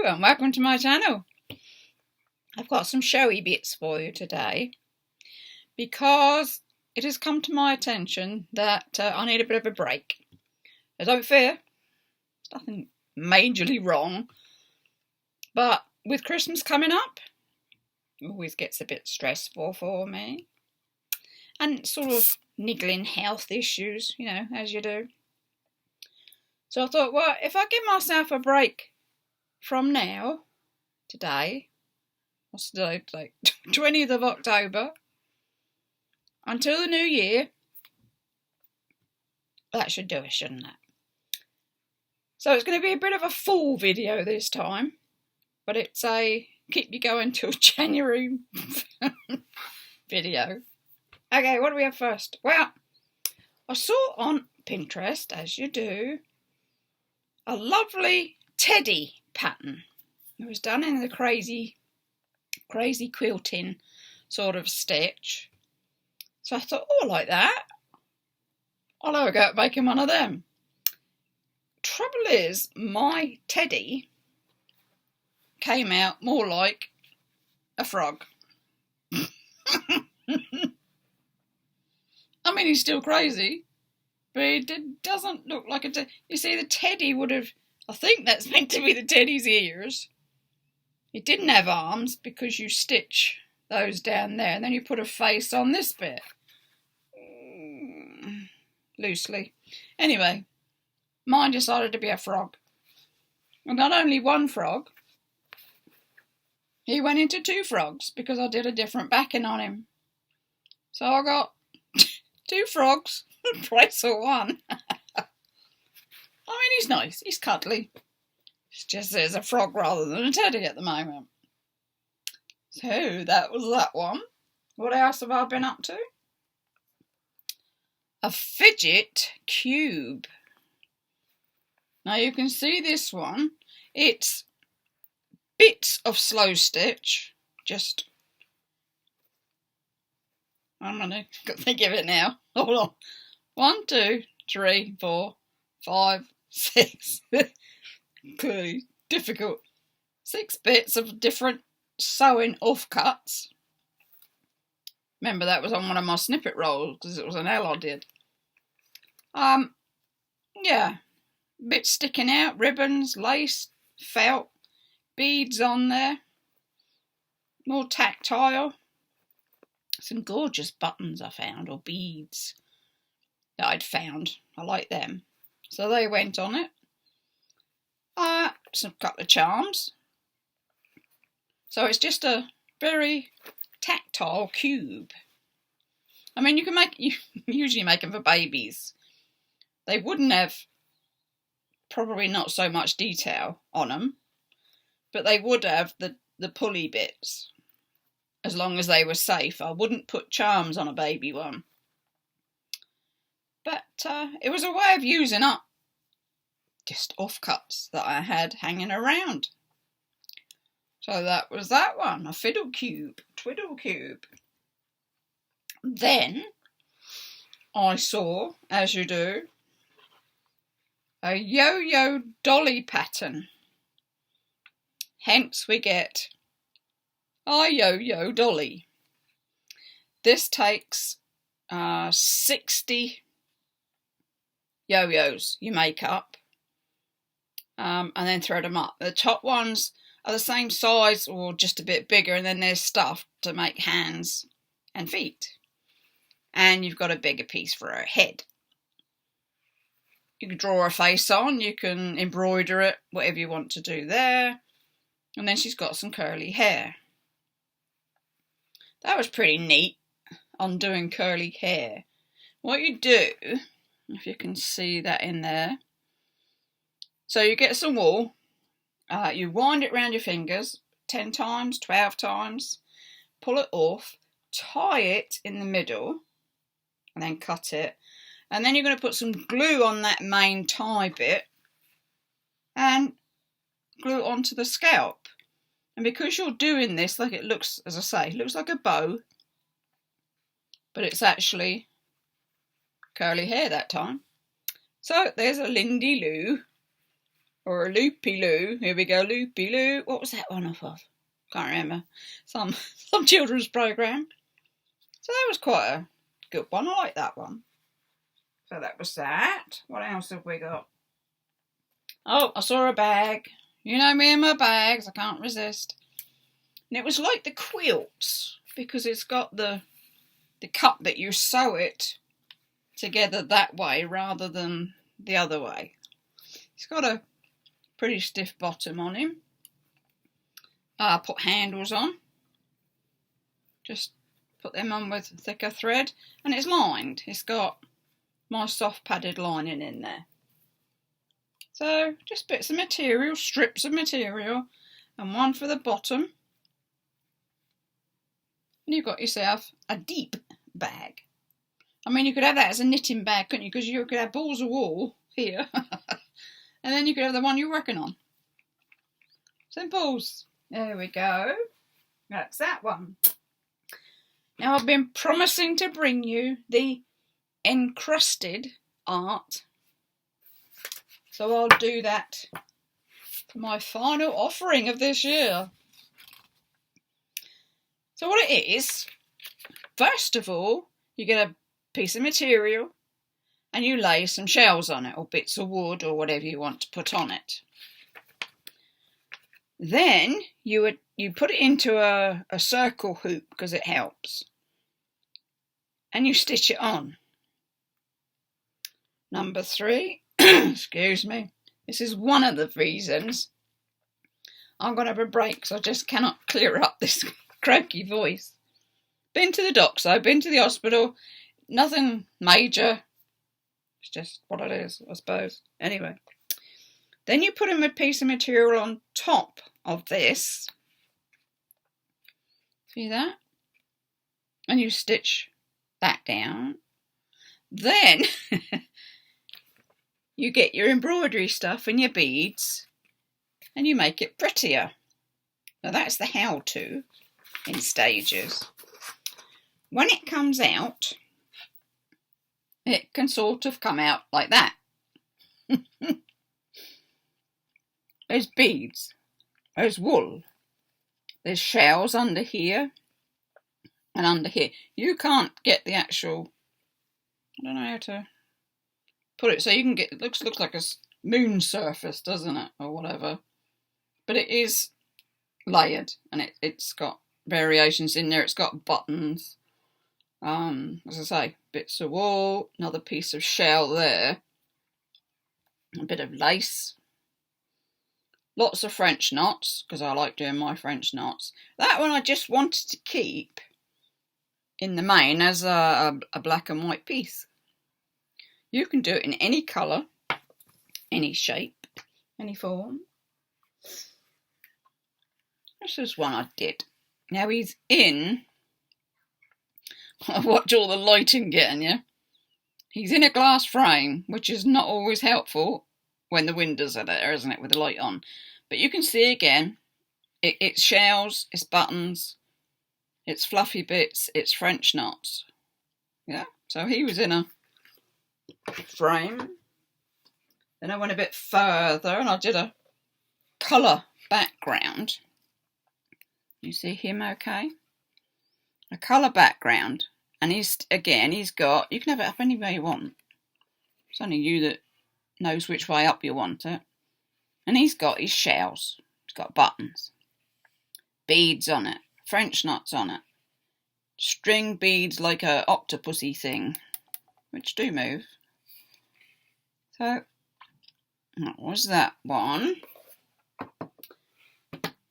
Hello and welcome to my channel. I've got some showy bits for you today because it has come to my attention that I need a bit of a break. Now, don't fear, there's nothing majorly wrong, but with Christmas coming up, it always gets a bit stressful for me and sort of niggling health issues, you know, as you do. So I thought, well, if I give myself a break from now, today, what's the date? Like 20th of October, until the new year, that should do it, shouldn't it? So it's going to be a bit of a full video this time, but it's a keep you going till January video. Okay, what do we have first? Well, I saw on Pinterest, as you do, a lovely teddy pattern. It was done in the crazy quilting sort of stitch. So I thought, oh, I like that. I'll have a go at making one of them. Trouble is, my teddy came out more like a frog. I mean, he's still crazy, but it doesn't look like a teddy. You see, the teddy would have, I think that's meant to be the teddy's ears. It didn't have arms because you stitch those down there and then you put a face on this bit. Loosely. Anyway, mine decided to be a frog. And not only one frog, he went into two frogs because I did a different backing on him. So I got two frogs in place of one. I mean, he's nice. He's cuddly. It's just there's a frog rather than a teddy at the moment. So that was that one. What else have I been up to? A fidget cube. Now you can see this one. It's bits of slow stitch. Just, I'm gonna think of it now. Hold on. 1, 2, 3, 4, 5, 6. Clearly difficult. 6 bits of different sewing offcuts. Remember, that was on one of my snippet rolls because it was an L I did. Yeah, bits sticking out, ribbons, lace, felt, beads on there, more tactile. Some gorgeous buttons I found, or beads that I'd found. I like them, so they went on it. Some couple of charms. So it's just a very tactile cube. I mean, you usually make them for babies. They wouldn't have probably not so much detail on them, but they would have the pulley bits as long as they were safe. I wouldn't put charms on a baby one. But it was a way of using up just offcuts that I had hanging around. So that was that one, a twiddle cube. Then I saw, as you do, a yo-yo dolly pattern. Hence we get our yo-yo dolly. This takes 60 yo-yos you make up. And then thread them up. The top ones are the same size or just a bit bigger, and then there's stuff to make hands and feet. And you've got a bigger piece for her head. You can draw her face on, you can embroider it, whatever you want to do there. And then she's got some curly hair. That was pretty neat on doing curly hair. What you do, if you can see that in there, so you get some wool, you wind it around your fingers 10 times, 12 times, pull it off, tie it in the middle, and then cut it. And then you're going to put some glue on that main tie bit and glue it onto the scalp. And because you're doing this, like it looks, as I say, it looks like a bow, but it's actually curly hair that time. So there's a Lindy Lou or a loopy-loo. Here we go, loopy-loo. What was that one off of? Can't remember. Some children's programme. So that was quite a good one. I like that one. So that was that. What else have we got? Oh, I saw a bag. You know me and my bags. I can't resist. And it was like the quilts, because it's got the cup that you sew it together that way rather than the other way. It's got a pretty stiff bottom on him. I put handles on. Just put them on with thicker thread, and it's lined. It's got my soft padded lining in there. So just bits of material, strips of material, and one for the bottom. And you've got yourself a deep bag. I mean, you could have that as a knitting bag, couldn't you? Because you could have balls of wool here. And then you could have the one you're working on. Simples. There we go. That's that one. Now, I've been promising to bring you the Encrusted art. So I'll do that for my final offering of this year. So what it is, first of all, you get a piece of material and you lay some shells on it, or bits of wood, or whatever you want to put on it. Then you put it into a circle hoop, because it helps, and you stitch it on. Number 3, excuse me, this is one of the reasons I'm going to have a break, because I just cannot clear up this croaky voice. Been to the doctor, I've been to the hospital, nothing major, it's just what it is, I suppose. Anyway, then you put a piece of material on top of this, see that, and you stitch that down. Then you get your embroidery stuff and your beads and you make it prettier. Now that's the how-to in stages. When it comes out, it can sort of come out like that. There's beads, there's wool, there's shells under here and under here. You can't get the actual, I don't know how to put it so you can get, it looks like a moon surface, doesn't it, or whatever. But it is layered, and it's got variations in there. It's got buttons, as I say, bits of wool, another piece of shell there, a bit of lace, lots of French knots, because I like doing my French knots. That one I just wanted to keep in the main as a black and white piece. You can do it in any colour, any shape, any form. This is one I did. Now he's in, watch all the lighting getting you. He's in a glass frame, which is not always helpful when the windows are there, isn't it, with the light on. But you can see again, it's shells, it's buttons, it's fluffy bits, it's French knots. Yeah, so he was in a frame. Then I went a bit further and I did a colour background. You see him okay? A colour background. And he's got, you can have it up any way you want. It's only you that knows which way up you want it. And he's got his shells. He's got buttons. Beads on it. French knots on it. String beads like a octopusy thing, which do move. So, that was that one.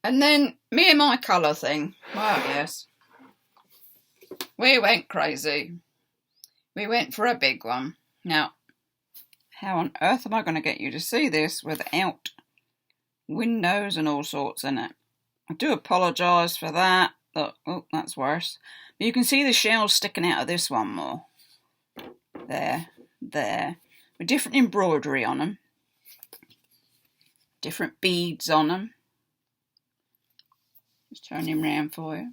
And then, me and my colour thing. Well, yes. We went crazy. We went for a big one. Now, how on earth am I going to get you to see this without windows and all sorts in it? I do apologise for that. Look, oh, that's worse. But you can see the shells sticking out of this one more. There. With different embroidery on them. Different beads on them. Just turn him round for you.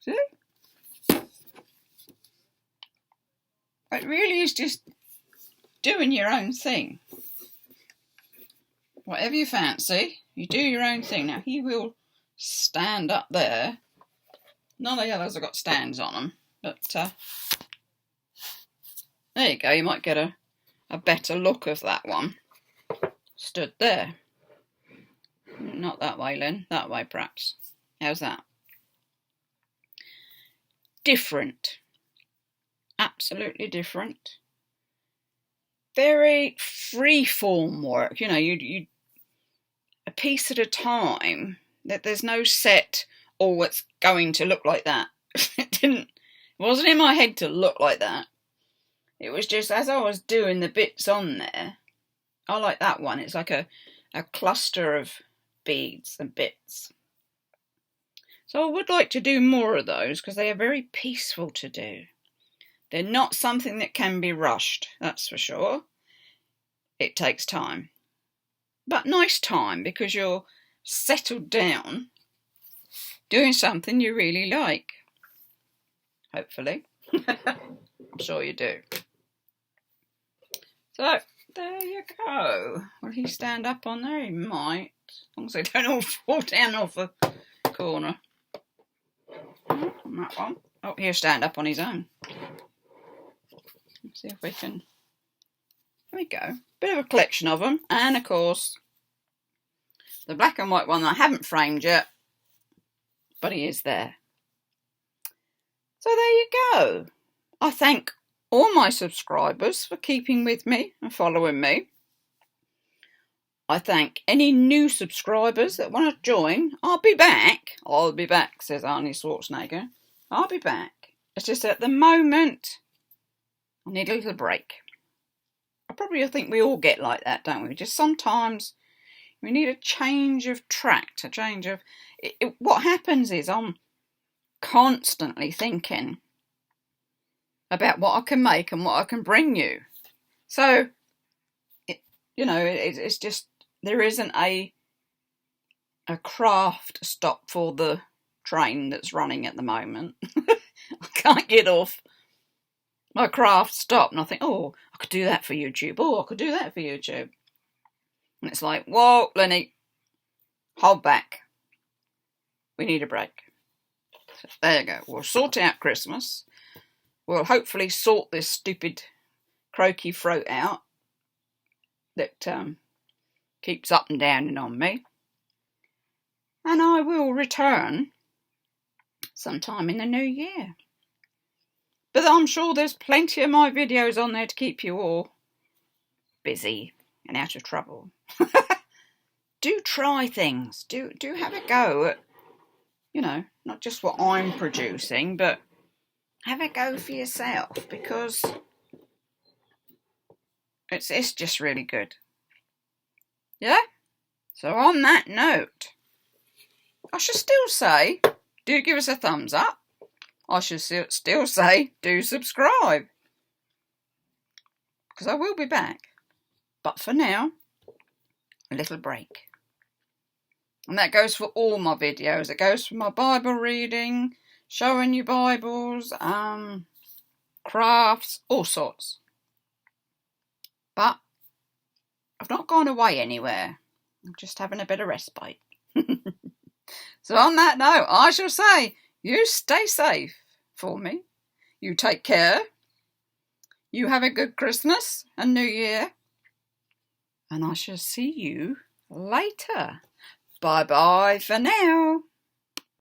See? It really is just doing your own thing. Whatever you fancy, you do your own thing. Now he will stand up there. None of the others have got stands on them, but there you go. You might get a better look of that one. Stood there. Not that way, Lynn. That way, perhaps. How's that? Different. Absolutely different. Very free-form work. You know, you a piece at a time. That there's no set, oh, it's going to look like that. It wasn't in my head to look like that. It was just as I was doing the bits on there. I like that one. It's like a cluster of beads and bits. So I would like to do more of those because they are very peaceful to do. They're not something that can be rushed, that's for sure. It takes time. But nice time because you're settled down doing something you really like. Hopefully. I'm sure you do. So, there you go. Will he stand up on there? He might. As long as they don't all fall down off the corner. On that one. Oh, he'll stand up on his own. Let's see if we can... There we go. Bit of a collection of them. And, of course, the black and white one that I haven't framed yet. But he is there. So there you go. I thank all my subscribers for keeping with me and following me. I thank any new subscribers that want to join. I'll be back. I'll be back, says Arnie Schwarzenegger. I'll be back. It's just at the moment, I need a little break. I probably think we all get like that, don't we? Just sometimes we need a change of track, a change of... what happens is I'm constantly thinking about what I can make and what I can bring you. So, it's just, there isn't a craft stop for the train that's running at the moment. I can't get off my craft stop and I think, oh, I could do that for YouTube. Oh, I could do that for YouTube. And it's like, whoa, Lenny, hold back. We need a break. So there you go. We'll sort out Christmas. We'll hopefully sort this stupid croaky throat out that keeps up and down on me. And I will return sometime in the new year. But I'm sure there's plenty of my videos on there to keep you all busy and out of trouble. Do try things. Do have a go at, not just what I'm producing, but have a go for yourself because it's just really good. Yeah? So on that note, I should still say, do give us a thumbs up. I should still say, do subscribe. Because I will be back. But for now, a little break. And that goes for all my videos. It goes for my Bible reading, showing you Bibles, crafts, all sorts. But I've not gone away anywhere. I'm just having a bit of respite. So on that note, I shall say, you stay safe for me. You take care. You have a good Christmas and New Year. And I shall see you later. Bye-bye for now.